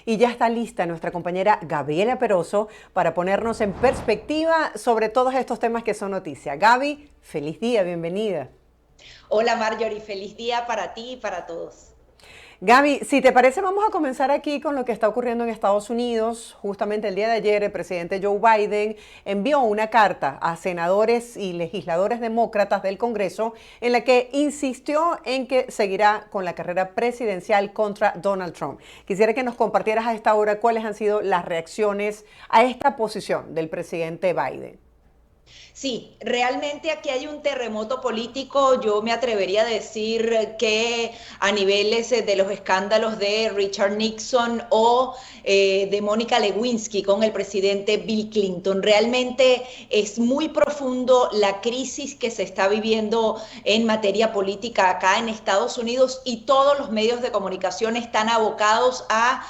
y ya está lista nuestra compañera Gabriela Peroso para ponernos en perspectiva sobre todos estos temas que son noticia. Gaby, feliz día, bienvenida. Hola Marjorie, feliz día para ti y para todos. Gaby, si te parece, vamos a comenzar aquí con lo que está ocurriendo en Estados Unidos. Justamente el día de ayer, el presidente Joe Biden envió una carta a senadores y legisladores demócratas del Congreso en la que insistió en que seguirá con la carrera presidencial contra Donald Trump. Quisiera que nos compartieras a esta hora cuáles han sido las reacciones a esta posición del presidente Biden. Sí, realmente aquí hay un terremoto político. Yo me atrevería a decir que a niveles de los escándalos de Richard Nixon o de Mónica Lewinsky con el presidente Bill Clinton. Realmente es muy profundo la crisis que se está viviendo en materia política acá en Estados Unidos y todos los medios de comunicación están abocados a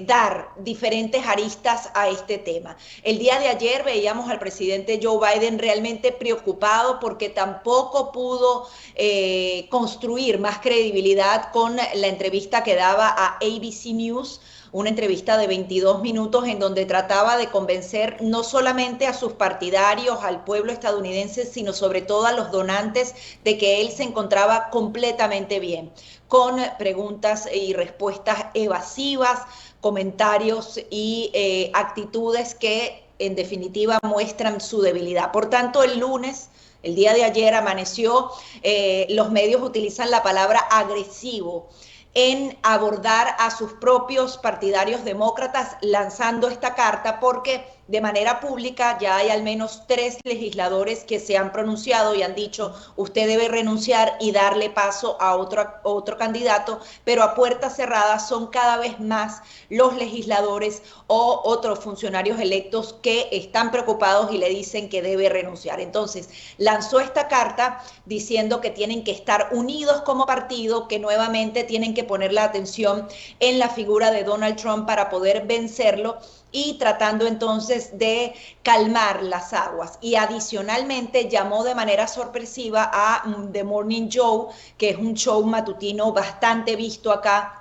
dar diferentes aristas a este tema. El día de ayer veíamos al presidente Joe Biden realmente preocupado porque tampoco pudo construir más credibilidad con la entrevista que daba a ABC News, una entrevista de 22 minutos en donde trataba de convencer no solamente a sus partidarios, al pueblo estadounidense, sino sobre todo a los donantes de que él se encontraba completamente bien, con preguntas y respuestas evasivas, comentarios y actitudes que en definitiva muestran su debilidad. Por tanto, el lunes, el día de ayer amaneció, los medios utilizan la palabra agresivo en abordar a sus propios partidarios demócratas lanzando esta carta porque de manera pública ya hay al menos 3 legisladores que se han pronunciado y han dicho usted debe renunciar y darle paso a otro candidato, pero a puertas cerradas son cada vez más los legisladores o otros funcionarios electos que están preocupados y le dicen que debe renunciar. Entonces lanzó esta carta diciendo que tienen que estar unidos como partido, que nuevamente tienen que poner la atención en la figura de Donald Trump para poder vencerlo y tratando entonces de calmar las aguas. Y adicionalmente llamó de manera sorpresiva a The Morning Joe, que es un show matutino bastante visto acá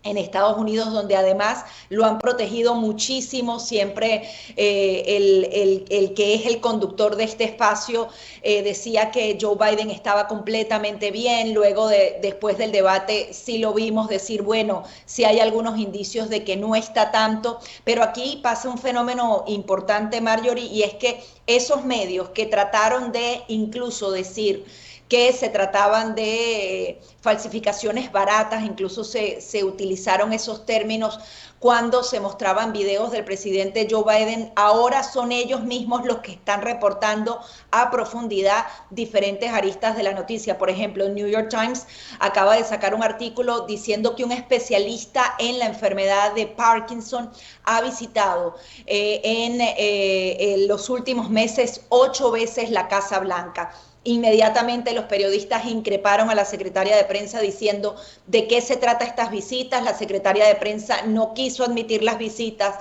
en Estados Unidos, donde además lo han protegido muchísimo. Siempre el que es el conductor de este espacio decía que Joe Biden estaba completamente bien. Luego, después del debate, sí lo vimos decir, bueno, sí hay algunos indicios de que no está tanto, pero aquí pasa un fenómeno importante, Marjorie, y es que esos medios que trataron de incluso decir que se trataban de falsificaciones baratas, incluso se utilizaron esos términos cuando se mostraban videos del presidente Joe Biden. Ahora son ellos mismos los que están reportando a profundidad diferentes aristas de la noticia. Por ejemplo, el New York Times acaba de sacar un artículo diciendo que un especialista en la enfermedad de Parkinson ha visitado en los últimos meses 8 veces la Casa Blanca. Inmediatamente los periodistas increparon a la secretaria de prensa diciendo de qué se trata estas visitas. La secretaria de prensa no quiso admitir las visitas,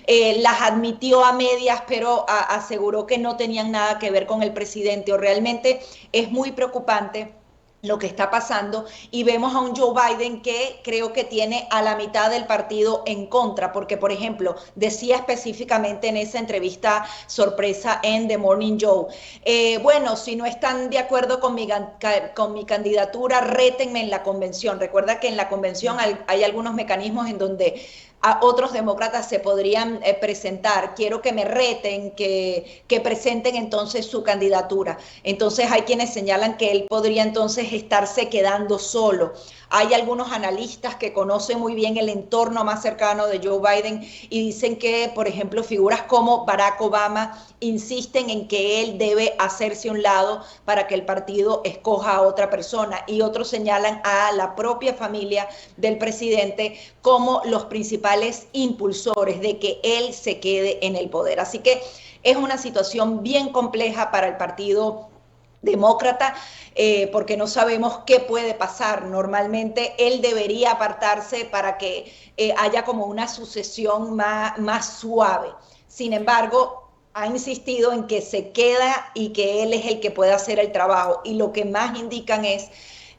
las admitió a medias, pero aseguró que no tenían nada que ver con el presidente. O realmente es muy preocupante lo que está pasando y vemos a un Joe Biden que creo que tiene a la mitad del partido en contra, porque por ejemplo decía específicamente en esa entrevista sorpresa en The Morning Joe, bueno, si no están de acuerdo con mi candidatura, rétenme en la convención. Recuerda que en la convención hay algunos mecanismos en donde a otros demócratas se podrían presentar. Quiero que me reten, que presenten entonces su candidatura. Entonces hay quienes señalan que él podría entonces estarse quedando solo. Hay algunos analistas que conocen muy bien el entorno más cercano de Joe Biden y dicen que, por ejemplo, figuras como Barack Obama insisten en que él debe hacerse a un lado para que el partido escoja a otra persona, y otros señalan a la propia familia del presidente como los principales impulsores de que él se quede en el poder. Así que es una situación bien compleja para el partido demócrata, porque no sabemos qué puede pasar. Normalmente él debería apartarse para que haya como una sucesión más suave. Sin embargo, ha insistido en que se queda y que él es el que puede hacer el trabajo. Y lo que más indican es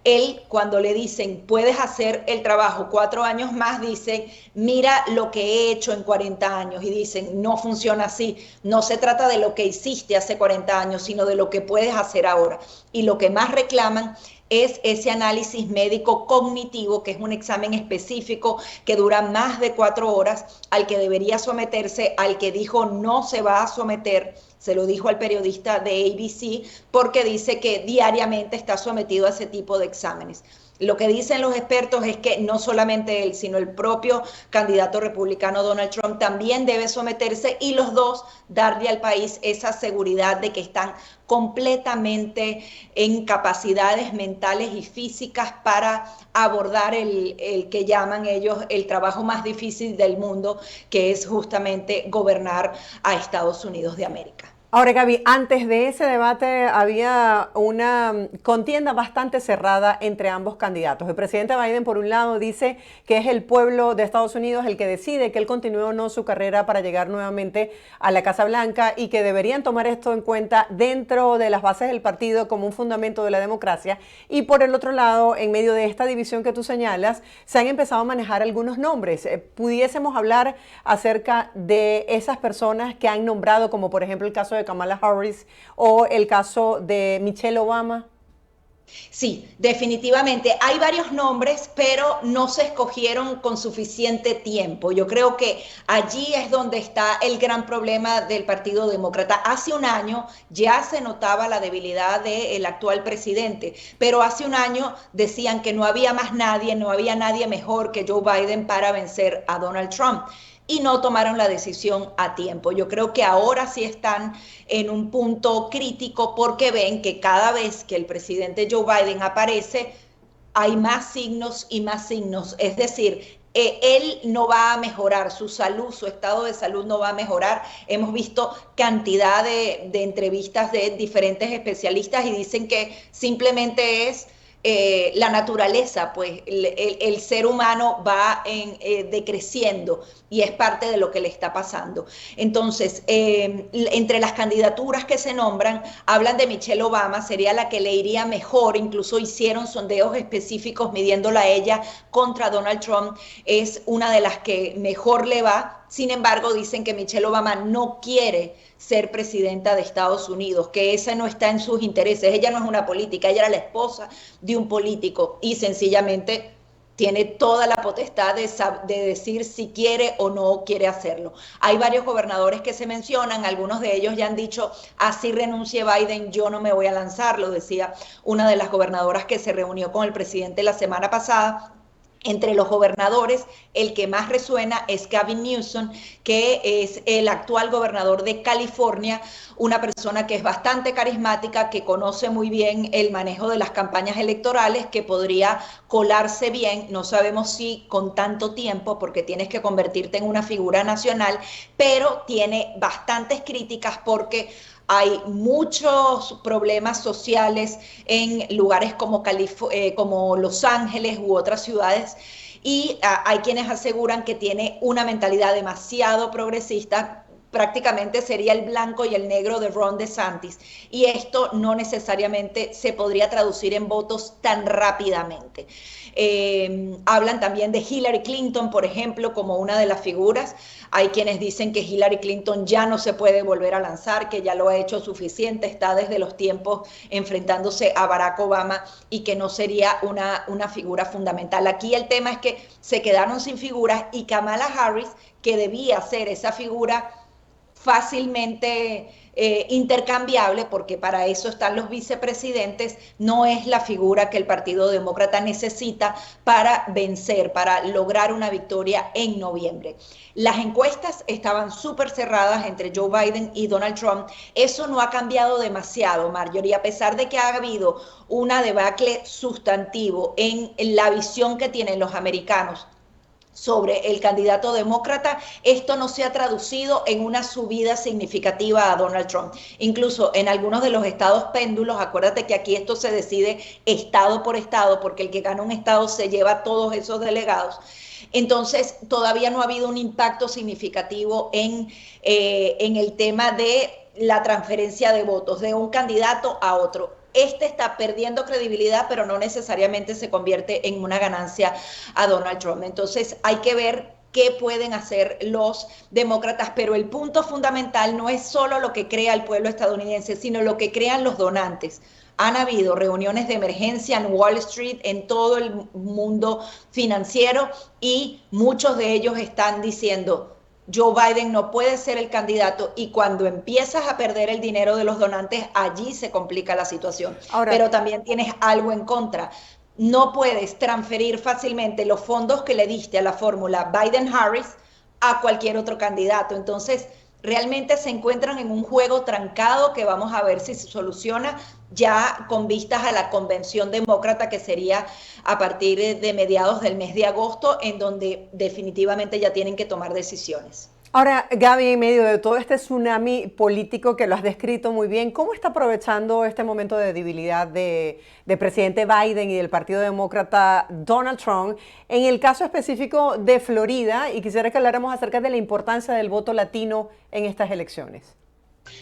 él, cuando le dicen, puedes hacer el trabajo 4 años más, dicen, mira lo que he hecho en 40 años. Y dicen, no funciona así. No se trata de lo que hiciste hace 40 años, sino de lo que puedes hacer ahora. Y lo que más reclaman es ese análisis médico cognitivo, que es un examen específico que dura más de 4 horas, al que debería someterse, al que dijo no se va a someter. Se lo dijo al periodista de ABC porque dice que diariamente está sometido a ese tipo de exámenes. Lo que dicen los expertos es que no solamente él, sino el propio candidato republicano Donald Trump también debe someterse, y los dos darle al país esa seguridad de que están completamente en capacidades mentales y físicas para abordar el que llaman ellos el trabajo más difícil del mundo, que es justamente gobernar a Estados Unidos de América. Ahora, Gaby, antes de ese debate había una contienda bastante cerrada entre ambos candidatos. El presidente Biden, por un lado, dice que es el pueblo de Estados Unidos el que decide que él continúe o no su carrera para llegar nuevamente a la Casa Blanca, y que deberían tomar esto en cuenta dentro de las bases del partido como un fundamento de la democracia. Y por el otro lado, en medio de esta división que tú señalas, se han empezado a manejar algunos nombres. Pudiésemos hablar acerca de esas personas que han nombrado, como por ejemplo el caso de Kamala Harris o el caso de Michelle Obama. Sí, definitivamente. Hay varios nombres, pero no se escogieron con suficiente tiempo. Yo creo que allí es donde está el gran problema del Partido Demócrata. Hace un año ya se notaba la debilidad del actual presidente, pero hace un año decían que no había más nadie, no había nadie mejor que Joe Biden para vencer a Donald Trump, y no tomaron la decisión a tiempo. Yo creo que ahora sí están en un punto crítico porque ven que cada vez que el presidente Joe Biden aparece, hay más signos y más signos. Es decir, él no va a mejorar, su salud, su estado de salud no va a mejorar. Hemos visto cantidad de entrevistas de diferentes especialistas y dicen que simplemente es la naturaleza, pues el ser humano va decreciendo, y es parte de lo que le está pasando. Entonces, entre las candidaturas que se nombran, hablan de Michelle Obama, sería la que le iría mejor. Incluso hicieron sondeos específicos midiéndola a ella contra Donald Trump. Es una de las que mejor le va. Sin embargo, dicen que Michelle Obama no quiere ser presidenta de Estados Unidos, que esa no está en sus intereses. Ella no es una política, ella era la esposa de un político y sencillamente tiene toda la potestad de decir si quiere o no quiere hacerlo. Hay varios gobernadores que se mencionan, algunos de ellos ya han dicho, así renuncie Biden, yo no me voy a lanzar, lo decía una de las gobernadoras que se reunió con el presidente la semana pasada. Entre los gobernadores, el que más resuena es Gavin Newsom, que es el actual gobernador de California, una persona que es bastante carismática, que conoce muy bien el manejo de las campañas electorales, que podría colarse bien. No sabemos si con tanto tiempo, porque tienes que convertirte en una figura nacional, pero tiene bastantes críticas porque hay muchos problemas sociales en lugares como Los Ángeles u otras ciudades, y hay quienes aseguran que tiene una mentalidad demasiado progresista. Prácticamente sería el blanco y el negro de Ron DeSantis, y esto no necesariamente se podría traducir en votos tan rápidamente. Hablan también de Hillary Clinton, por ejemplo, como una de las figuras. Hay quienes dicen que Hillary Clinton ya no se puede volver a lanzar, que ya lo ha hecho suficiente, está desde los tiempos enfrentándose a Barack Obama, y que no sería una figura fundamental. Aquí el tema es que se quedaron sin figuras, y Kamala Harris, que debía ser esa figura fácilmente intercambiable, porque para eso están los vicepresidentes, no es la figura que el Partido Demócrata necesita para vencer, para lograr una victoria en noviembre. Las encuestas estaban súper cerradas entre Joe Biden y Donald Trump. Eso no ha cambiado demasiado, Marjorie, a pesar de que ha habido una debacle sustantivo en la visión que tienen los americanos sobre el candidato demócrata. Esto no se ha traducido en una subida significativa a Donald Trump. Incluso en algunos de los estados péndulos, acuérdate que aquí esto se decide estado por estado, porque el que gana un estado se lleva todos esos delegados. Entonces, todavía no ha habido un impacto significativo en el tema de la transferencia de votos de un candidato a otro. este está perdiendo credibilidad, pero no necesariamente se convierte en una ganancia a Donald Trump. Entonces hay que ver qué pueden hacer los demócratas, pero el punto fundamental no es solo lo que crea el pueblo estadounidense, sino lo que crean los donantes. Han habido reuniones de emergencia en Wall Street, en todo el mundo financiero, y muchos de ellos están diciendo: Joe Biden no puede ser el candidato, y cuando empiezas a perder el dinero de los donantes, allí se complica la situación. Ahora, Pero también tienes algo en contra. No puedes transferir fácilmente los fondos que le diste a la fórmula Biden-Harris a cualquier otro candidato. Entonces, realmente se encuentran en un juego trancado que vamos a ver si se soluciona ya con vistas a la convención demócrata, que sería a partir de mediados del mes de agosto, en donde definitivamente ya tienen que tomar decisiones. ahora, Gaby, en medio de todo este tsunami político que lo has descrito muy bien, ¿cómo está aprovechando este momento de debilidad de presidente Biden y del Partido Demócrata Donald Trump en el caso específico de Florida? Y quisiera que habláramos acerca de la importancia del voto latino en estas elecciones.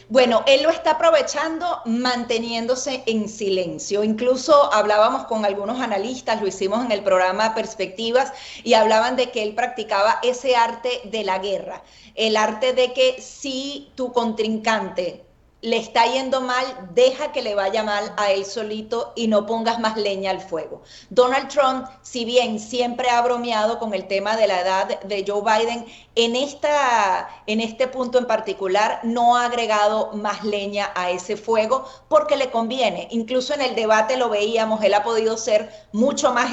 Bueno, él lo está aprovechando manteniéndose en silencio. Incluso hablábamos con algunos analistas, lo hicimos en el programa Perspectivas, y hablaban de que él practicaba ese arte de la guerra, el arte de que si tu contrincante le está yendo mal, deja que le vaya mal a él solito y no pongas más leña al fuego. Donald Trump, si bien siempre ha bromeado con el tema de la edad de Joe Biden, en este punto en particular no ha agregado más leña a ese fuego porque le conviene. Incluso en el debate lo veíamos, él ha podido ser mucho más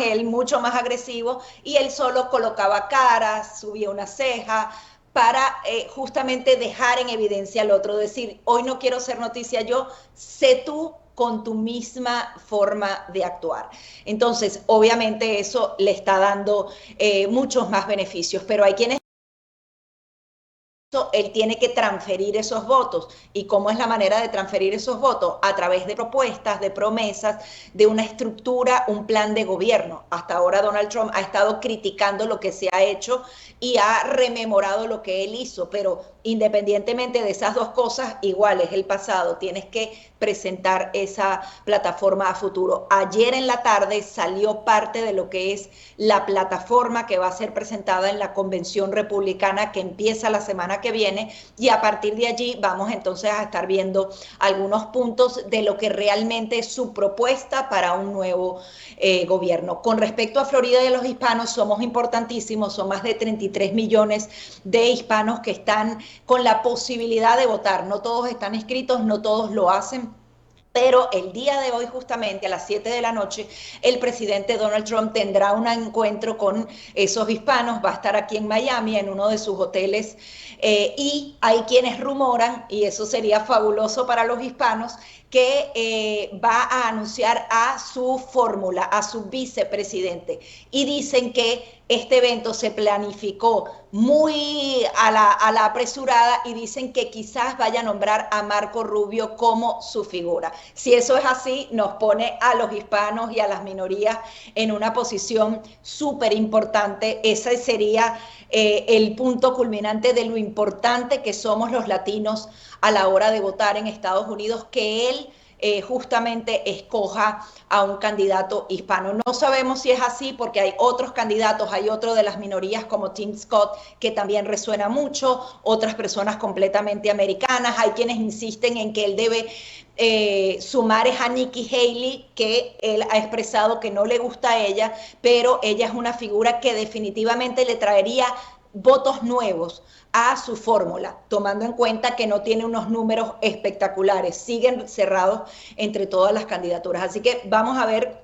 agresivo, y él solo colocaba caras, subía una ceja, para justamente dejar en evidencia al otro, decir: hoy no quiero ser noticia yo, sé tú con tu misma forma de actuar. Entonces, obviamente eso le está dando muchos más beneficios, pero hay quienes él tiene que transferir esos votos. ¿Y cómo es la manera de transferir esos votos? A través de propuestas, de promesas, de una estructura, un plan de gobierno. Hasta ahora Donald Trump ha estado criticando lo que se ha hecho y ha rememorado lo que él hizo, pero independientemente de esas dos cosas, igual es el pasado, tienes que presentar esa plataforma a futuro. Ayer en la tarde salió parte de lo que es la plataforma que va a ser presentada en la convención republicana, que empieza la semana que viene, y a partir de allí vamos entonces a estar viendo algunos puntos de lo que realmente es su propuesta para un nuevo gobierno. Con respecto a Florida y a los hispanos, somos importantísimos, son más de 33 millones de hispanos que están con la posibilidad de votar. No todos están inscritos, no todos lo hacen, pero el día de hoy, justamente a las 7 de la noche, el presidente Donald Trump tendrá un encuentro con esos hispanos, va a estar aquí en Miami, en uno de sus hoteles, y hay quienes rumoran, y eso sería fabuloso para los hispanos, que va a anunciar a su fórmula, a su vicepresidente. Y dicen que este evento se planificó muy a la apresurada, y dicen que quizás vaya a nombrar a Marco Rubio como su figura. Si eso es así, nos pone a los hispanos y a las minorías en una posición súper importante. Ese sería el punto culminante de lo importante que somos los latinos a la hora de votar en Estados Unidos, que él justamente escoja a un candidato hispano. No sabemos si es así porque hay otros candidatos, hay otro de las minorías como Tim Scott, que también resuena mucho, otras personas completamente americanas, hay quienes insisten en que él debe sumar a Nikki Haley, que él ha expresado que no le gusta a ella, pero ella es una figura que definitivamente le traería votos nuevos a su fórmula, tomando en cuenta que no tiene unos números espectaculares, siguen cerrados entre todas las candidaturas. Así que vamos a ver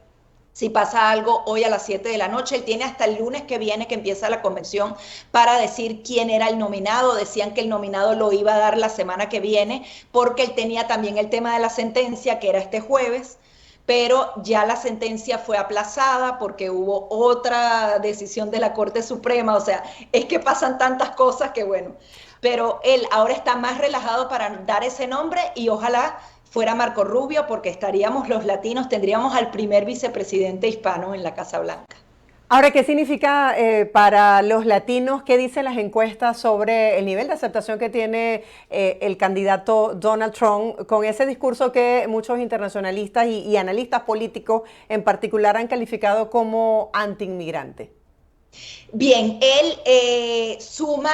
si pasa algo hoy a las 7 de la noche. Él tiene hasta el lunes que viene, que empieza la convención, para decir quién era el nominado. Decían que el nominado lo iba a dar la semana que viene, porque él tenía también el tema de la sentencia, que era este jueves, pero ya la sentencia fue aplazada porque hubo otra decisión de la Corte Suprema. O sea, es que pasan tantas cosas que bueno, pero él ahora está más relajado para dar ese nombre, y ojalá fuera Marco Rubio, porque estaríamos los latinos, tendríamos al primer vicepresidente hispano en la Casa Blanca. Ahora, ¿qué significa para los latinos? ¿Qué dicen las encuestas sobre el nivel de aceptación que tiene el candidato Donald Trump con ese discurso que muchos internacionalistas y analistas políticos en particular han calificado como anti-inmigrante? Bien, él suma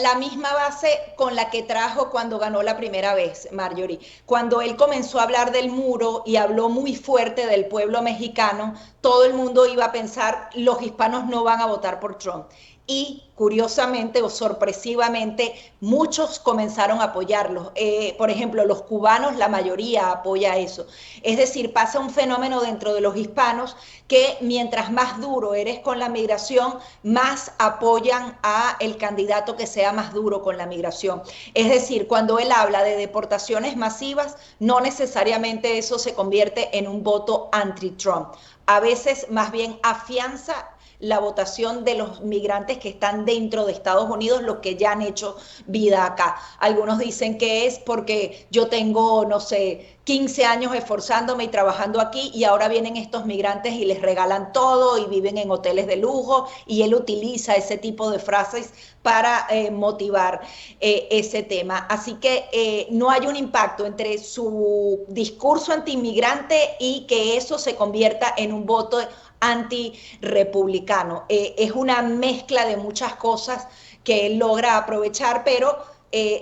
la misma base con la que trajo cuando ganó la primera vez, Marjorie. Cuando él comenzó a hablar del muro y habló muy fuerte del pueblo mexicano, todo el mundo iba a pensar, los hispanos no van a votar por Trump. Y curiosamente o sorpresivamente, muchos comenzaron a apoyarlo. Por ejemplo, los cubanos, la mayoría apoya eso. Es decir, pasa un fenómeno dentro de los hispanos que mientras más duro eres con la migración, más apoyan a el candidato que sea más duro con la migración. Es decir, cuando él habla de deportaciones masivas, no necesariamente eso se convierte en un voto anti-Trump. A veces más bien afianza la votación de los migrantes que están dentro de Estados Unidos, los que ya han hecho vida acá. Algunos dicen que es porque yo tengo, no sé, 15 años esforzándome y trabajando aquí y ahora vienen estos migrantes y les regalan todo y viven en hoteles de lujo, y él utiliza ese tipo de frases para motivar ese tema. Así que no hay un impacto entre su discurso anti-inmigrante y que eso se convierta en un voto anti-republicano. Es una mezcla de muchas cosas que él logra aprovechar, pero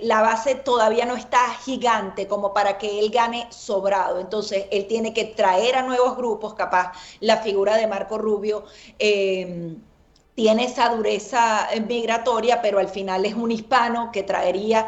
la base todavía no está gigante como para que él gane sobrado. Entonces, él tiene que traer a nuevos grupos, capaz la figura de Marco Rubio. Tiene esa dureza migratoria, pero al final es un hispano que traería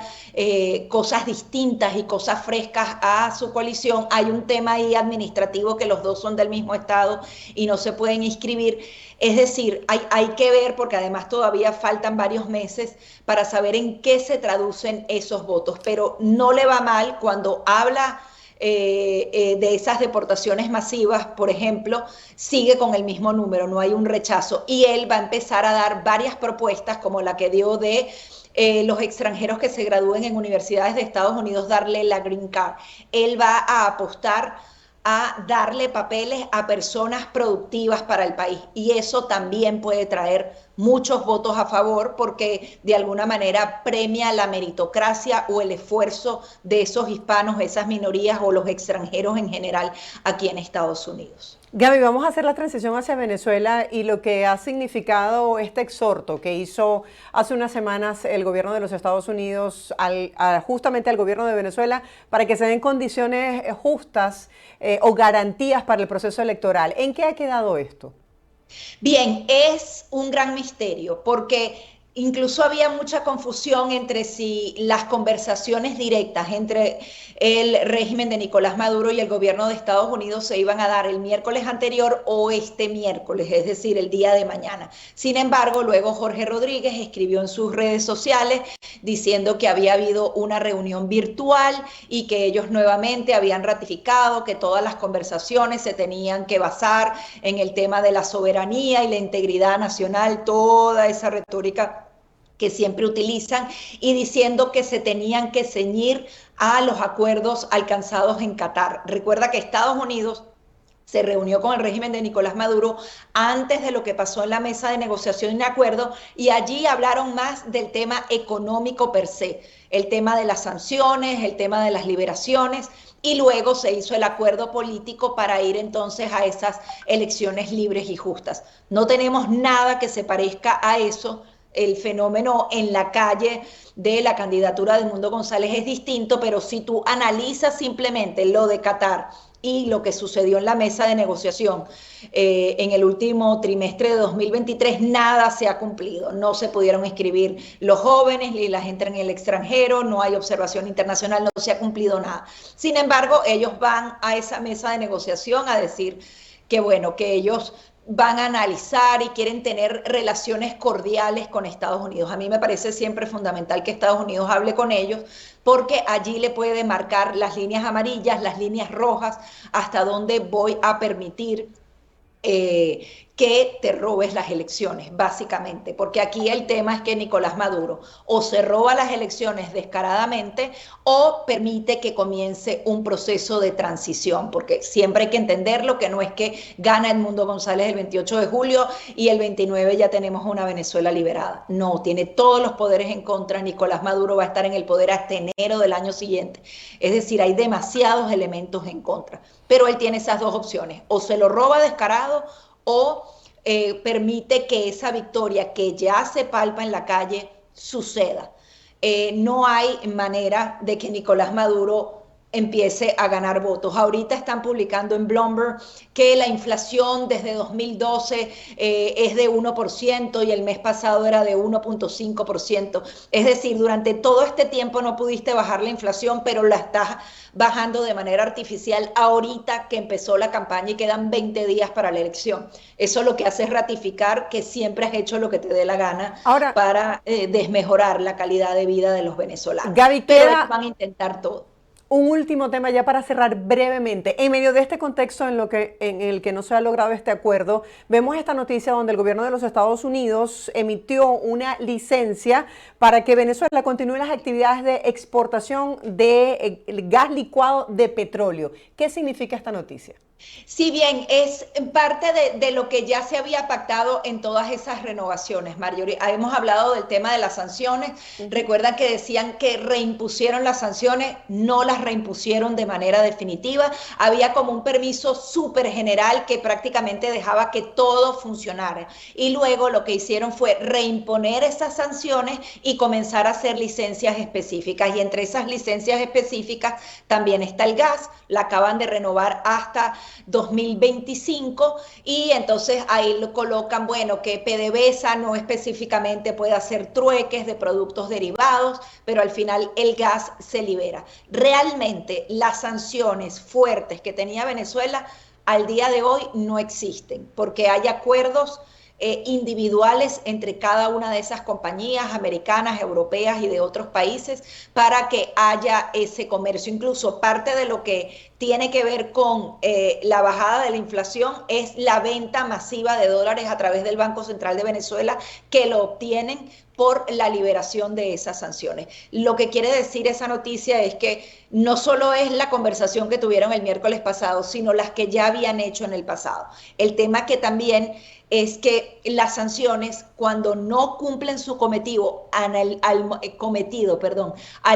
cosas distintas y cosas frescas a su coalición. Hay un tema ahí administrativo que los dos son del mismo estado y no se pueden inscribir. Es decir, hay que ver, porque además todavía faltan varios meses para saber en qué se traducen esos votos, pero no le va mal cuando habla de esas deportaciones masivas, por ejemplo, sigue con el mismo número, no hay un rechazo. Y él va a empezar a dar varias propuestas, como la que dio de los extranjeros que se gradúen en universidades de Estados Unidos, darle la Green Card. Él va a apostar a darle papeles a personas productivas para el país, y eso también puede traer muchos votos a favor porque de alguna manera premia la meritocracia o el esfuerzo de esos hispanos, esas minorías o los extranjeros en general aquí en Estados Unidos. Gaby, vamos a hacer la transición hacia Venezuela y lo que ha significado este exhorto que hizo hace unas semanas el gobierno de los Estados Unidos justamente al gobierno de Venezuela para que se den condiciones justas o garantías para el proceso electoral. ¿En qué ha quedado esto? Bien, es un gran misterio porque incluso había mucha confusión entre si las conversaciones directas entre el régimen de Nicolás Maduro y el gobierno de Estados Unidos se iban a dar el miércoles anterior o este miércoles, es decir, el día de mañana. Sin embargo, luego Jorge Rodríguez escribió en sus redes sociales diciendo que había habido una reunión virtual y que ellos nuevamente habían ratificado que todas las conversaciones se tenían que basar en el tema de la soberanía y la integridad nacional, toda esa retórica que siempre utilizan, y diciendo que se tenían que ceñir a los acuerdos alcanzados en Qatar. Recuerda que Estados Unidos se reunió con el régimen de Nicolás Maduro antes de lo que pasó en la mesa de negociación y acuerdo, y allí hablaron más del tema económico per se, el tema de las sanciones, el tema de las liberaciones, y luego se hizo el acuerdo político para ir entonces a esas elecciones libres y justas. No tenemos nada que se parezca a eso. El fenómeno en la calle de la candidatura de Edmundo González es distinto, pero si tú analizas simplemente lo de Qatar y lo que sucedió en la mesa de negociación en el último trimestre de 2023, nada se ha cumplido. No se pudieron inscribir los jóvenes ni la gente en el extranjero, no hay observación internacional, no se ha cumplido nada. Sin embargo, ellos van a esa mesa de negociación a decir que bueno, que ellos van a analizar y quieren tener relaciones cordiales con Estados Unidos. A mí me parece siempre fundamental que Estados Unidos hable con ellos, porque allí le puede marcar las líneas amarillas, las líneas rojas, hasta dónde voy a permitir que te robes las elecciones, básicamente, porque aquí el tema es que Nicolás Maduro o se roba las elecciones descaradamente o permite que comience un proceso de transición, porque siempre hay que entenderlo, que no es que gana Edmundo González el 28 de julio y el 29 ya tenemos una Venezuela liberada. No, tiene todos los poderes en contra. Nicolás Maduro va a estar en el poder hasta enero del año siguiente. Es decir, hay demasiados elementos en contra, pero él tiene esas dos opciones: o se lo roba descarado o permite que esa victoria que ya se palpa en la calle suceda. No hay manera de que Nicolás Maduro empiece a ganar votos. Ahorita están publicando en Bloomberg que la inflación desde 2012 es de 1% y el mes pasado era de 1.5%. Es decir, durante todo este tiempo no pudiste bajar la inflación, pero la estás bajando de manera artificial ahorita que empezó la campaña y quedan 20 días para la elección. Eso lo que hace es ratificar que siempre has hecho lo que te dé la gana Ahora, para desmejorar la calidad de vida de los venezolanos. Gaby, Pero ellos van a intentar todo. un último tema ya para cerrar brevemente. En medio de este contexto en el que no se ha logrado este acuerdo, vemos esta noticia donde el gobierno de los Estados Unidos emitió una licencia para que Venezuela continúe las actividades de exportación de gas licuado de petróleo. ¿Qué significa esta noticia? Si bien es parte de lo que ya se había pactado en todas esas renovaciones, Marjorie, hemos hablado del tema de las sanciones. Recuerdan que decían que reimpusieron las sanciones, no las reimpusieron de manera definitiva. Había como un permiso súper general que prácticamente dejaba que todo funcionara. Y luego lo que hicieron fue reimponer esas sanciones y comenzar a hacer licencias específicas. Y entre esas licencias específicas también está el gas. La acaban de renovar hasta 2025 y entonces ahí lo colocan, bueno, que PDVSA no específicamente puede hacer trueques de productos derivados, pero al final el gas se libera. Realmente las sanciones fuertes que tenía Venezuela al día de hoy no existen, porque hay acuerdos individuales entre cada una de esas compañías americanas, europeas y de otros países para que haya ese comercio. Incluso parte de lo que tiene que ver con la bajada de la inflación es la venta masiva de dólares a través del Banco Central de Venezuela, que lo obtienen por la liberación de esas sanciones. Lo que quiere decir esa noticia es que no solo es la conversación que tuvieron el miércoles pasado, sino las que ya habían hecho en el pasado. El tema que también es que las sanciones, cuando no cumplen su cometido, al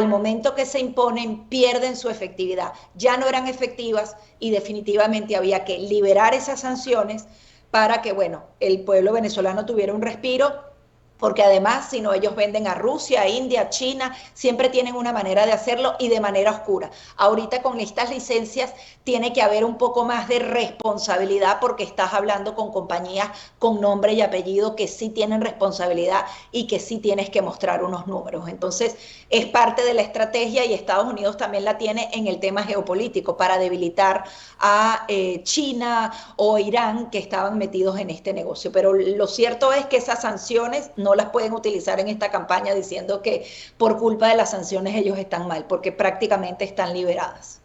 momento que se imponen, pierden su efectividad. Ya no eran efectivas y definitivamente había que liberar esas sanciones para que, bueno, el pueblo venezolano tuviera un respiro, porque además, si no, ellos venden a Rusia, a India, a China, siempre tienen una manera de hacerlo y de manera oscura. Ahorita con estas licencias tiene que haber un poco más de responsabilidad, porque estás hablando con compañías con nombre y apellido que sí tienen responsabilidad y que sí tienes que mostrar unos números. Entonces, es parte de la estrategia y Estados Unidos también la tiene en el tema geopolítico para debilitar a China o Irán, que estaban metidos en este negocio. Pero lo cierto es que esas sanciones no las pueden utilizar en esta campaña diciendo que por culpa de las sanciones ellos están mal, porque prácticamente están liberadas.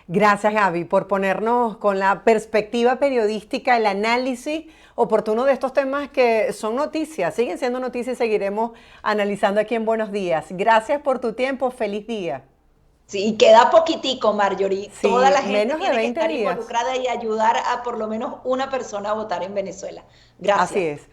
Gracias, Gaby, por ponernos con la perspectiva periodística, el análisis oportuno de estos temas que son noticias, siguen siendo noticias y seguiremos analizando aquí en Buenos Días. Gracias por tu tiempo, feliz día. Sí, queda poquitico, Marjorie. Sí, Toda la gente menos de tiene que 20 estar días. involucrada y ayudar a por lo menos una persona a votar en Venezuela. Así Gracias. es.